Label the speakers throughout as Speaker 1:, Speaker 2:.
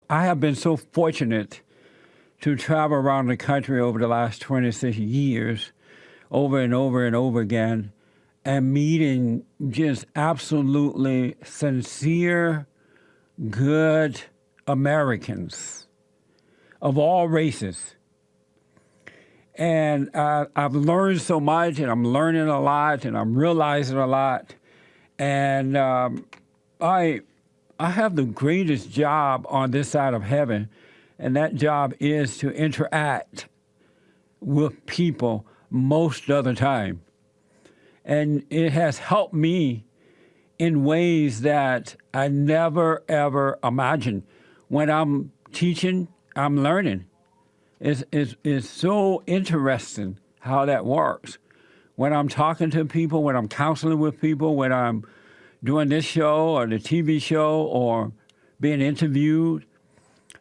Speaker 1: I have been so fortunate to travel around the country over the last 26 years, over and over and over again, and meeting just absolutely sincere, good Americans of all races. And I've learned so much, and I'm learning a lot, and I'm realizing a lot. And I have the greatest job on this side of heaven, and that job is to interact with people most of the time. And it has helped me in ways that I never, ever imagined. When I'm teaching, I'm learning. It's so interesting how that works. When I'm talking to people, when I'm counseling with people, when I'm doing this show or the TV show or being interviewed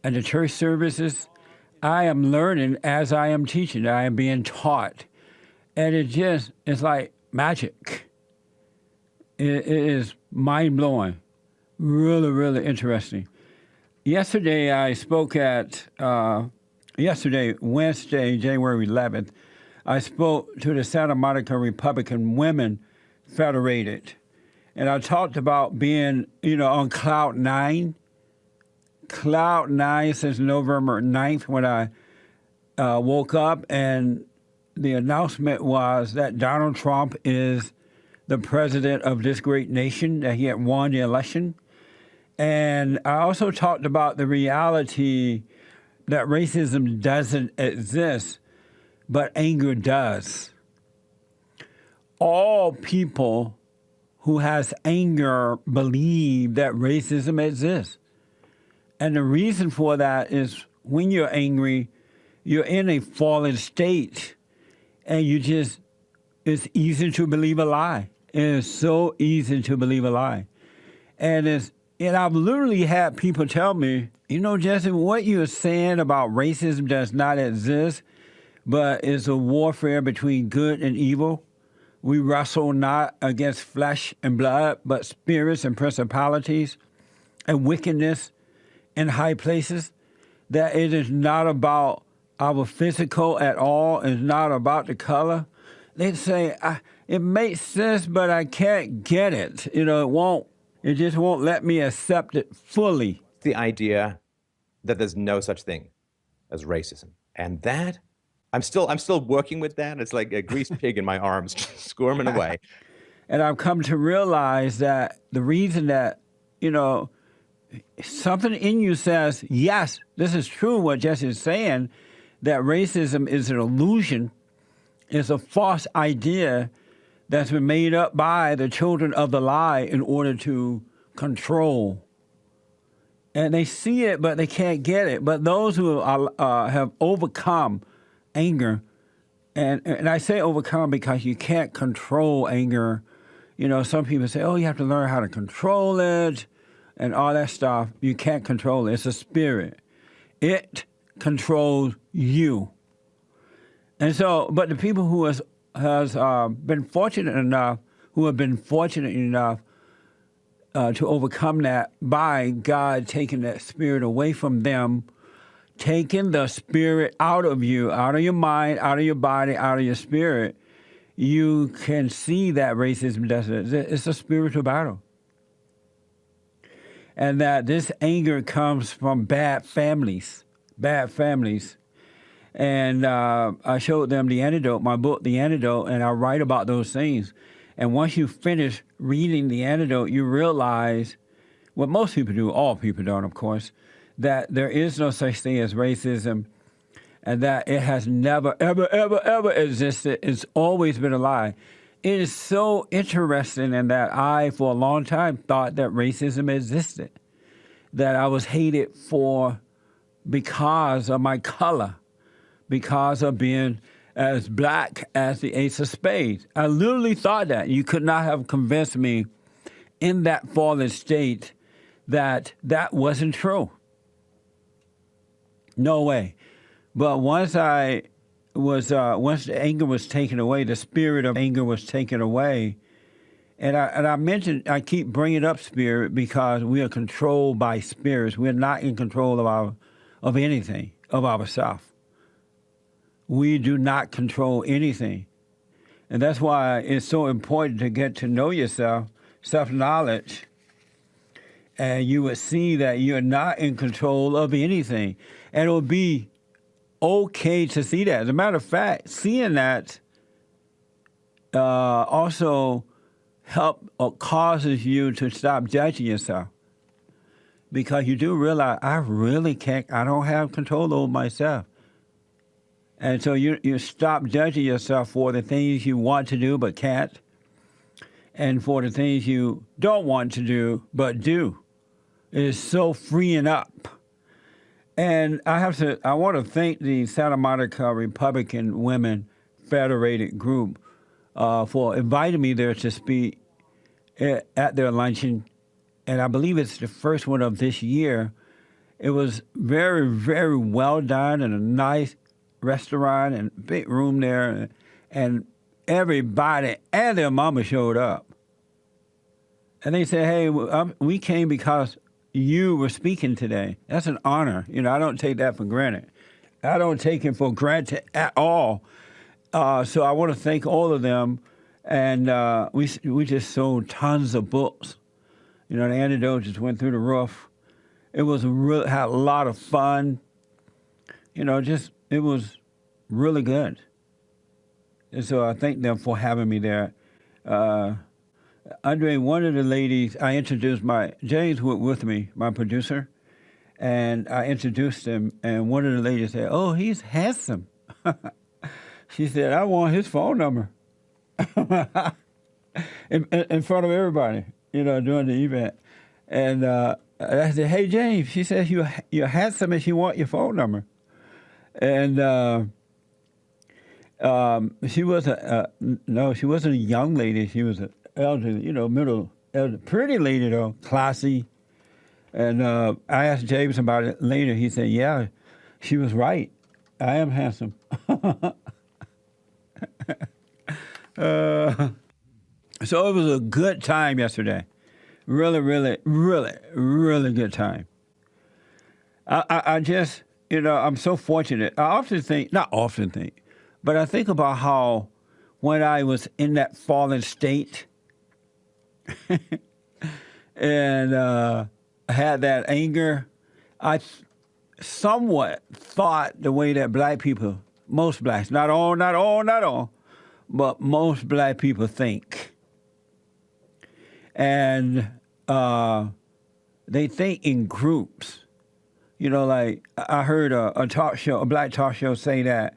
Speaker 1: at the church services, I am learning as I am teaching. I am being taught. And it's like magic. It is mind-blowing, really, really interesting. Yesterday, I spoke at, Wednesday, January 11th, I spoke to the Santa Monica Republican Women Federated. And I talked about being, on cloud nine since November 9th when I woke up, and the announcement was that Donald Trump is the president of this great nation, that he had won the election. And I also talked about the reality that racism doesn't exist, but anger does. All people who has anger believe that racism exists. And the reason for that is when you're angry, you're in a fallen state, and it's easy to believe a lie. It is so easy to believe a lie. And I've literally had people tell me, Jesse, what you're saying about racism does not exist, but it's a warfare between good and evil. We wrestle not against flesh and blood, but spirits and principalities and wickedness in high places. That it is not about our physical at all. It's not about the color. They say, it makes sense, but I can't get it. It just won't let me accept it fully.
Speaker 2: The idea that there's no such thing as racism. And that, I'm still working with that. It's like a greased pig in my arms, squirming away.
Speaker 1: And I've come to realize that the reason that, something in you says, yes, this is true what Jesse is saying, that racism is an illusion, is a false idea that's been made up by the children of the lie in order to control. And they see it, but they can't get it. But those who have overcome anger, and I say overcome because you can't control anger. Some people say, you have to learn how to control it and all that stuff. You can't control it. It's a spirit. It controls you. And so, but the people who have been fortunate enough to overcome that by God taking that spirit away from them, taking the spirit out of you, out of your mind, out of your body, out of your spirit, you can see that racism doesn't exist. It's a spiritual battle. And that this anger comes from bad families. And I showed them The Antidote, my book, The Antidote, and I write about those things. And once you finish reading The Antidote, you realize, what most people do, all people don't, of course, that there is no such thing as racism, and that it has never, ever, ever, ever existed. It's always been a lie. It is so interesting in that I, for a long time, thought that racism existed, that I was hated for because of my color, because of being as black as the Ace of Spades. I literally thought that. You could not have convinced me in that fallen state that that wasn't true. No way. But once the anger was taken away, the spirit of anger was taken away, And I mentioned, I keep bringing up spirit because we are controlled by spirits. We're not in control of anything, of ourselves. We do not control anything. And that's why it's so important to get to know yourself, self-knowledge, and you would see that you're not in control of anything. And it will be okay to see that. As a matter of fact, seeing that also help or causes you to stop judging yourself, because you do realize I don't have control over myself. And so you stop judging yourself for the things you want to do but can't, and for the things you don't want to do but do. It is so freeing up. And I want to thank the Santa Monica Republican Women Federated group for inviting me there to speak at their luncheon. And I believe it's the first one of this year. It was very, very well done, and a nice restaurant and big room there. And everybody and their mama showed up. And they said, hey, we came because you were speaking today. That's an honor. I don't take that for granted. I don't take it for granted at all. So I want to thank all of them. And we just sold tons of books. The Antidote just went through the roof. It was had a lot of fun. It was really good. And so I thank them for having me there. Andre, one of the ladies, I introduced James with me, my producer, and I introduced him, and one of the ladies said, oh, he's handsome. She said, I want his phone number. in front of everybody, during the event. And I said, hey, James, she said, you're handsome and she want your phone number. And she wasn't a young lady. She was an elderly, pretty lady though, classy. And I asked James about it later. He said, yeah, she was right. I am handsome. So it was a good time yesterday. Really, really, really, really good time. I just, I'm so fortunate. Not often think, but I think about how when I was in that fallen state and had that anger, I somewhat thought the way that black people, most blacks, not all, but most black people think. And they think in groups. Like I heard a black talk show say that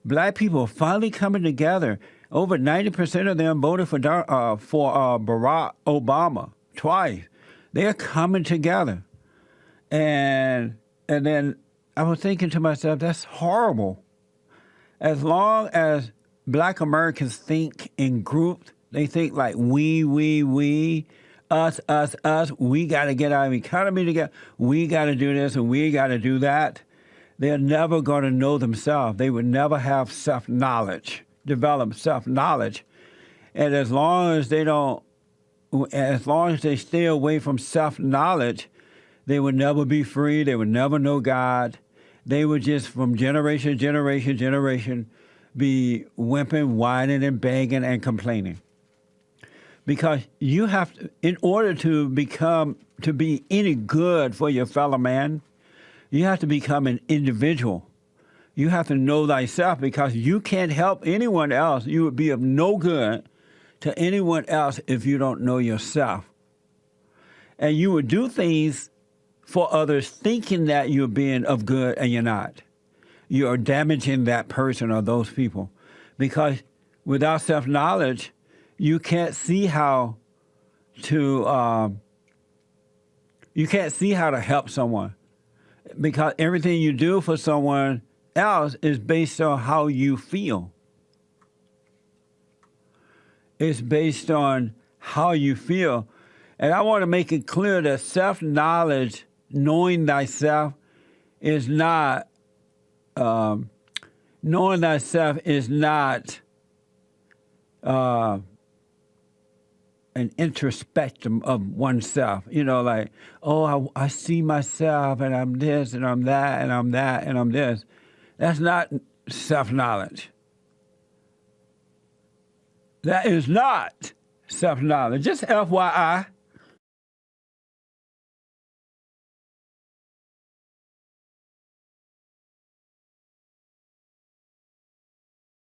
Speaker 1: black people are finally coming together. Over 90% of them voted for Barack Obama twice. They're coming together. And then I was thinking to myself, that's horrible. As long as black Americans think in groups, they think like we, us, we got to get our economy together, we got to do this and we got to do that. They're never going to know themselves. They would never have self-knowledge, develop self-knowledge. And as long as they stay away from self-knowledge, they would never be free. They would never know God. They would just, from generation to generation, be whimpering, whining, and begging and complaining. Because you have to, in order to be any good for your fellow man, you have to become an individual. You have to know thyself, because you can't help anyone else. You would be of no good to anyone else if you don't know yourself. And you would do things for others thinking that you're being of good, and you're not. You are damaging that person or those people. Because without self-knowledge, you can't see how to help someone, because everything you do for someone else is based on how you feel. It's based on how you feel. And I want to make it clear that self-knowledge, knowing thyself, is not an introspection of oneself. You know, like, oh, I see myself, and I'm this, and I'm that, and I'm that, and I'm this. That's not self-knowledge. That is not self-knowledge. Just FYI.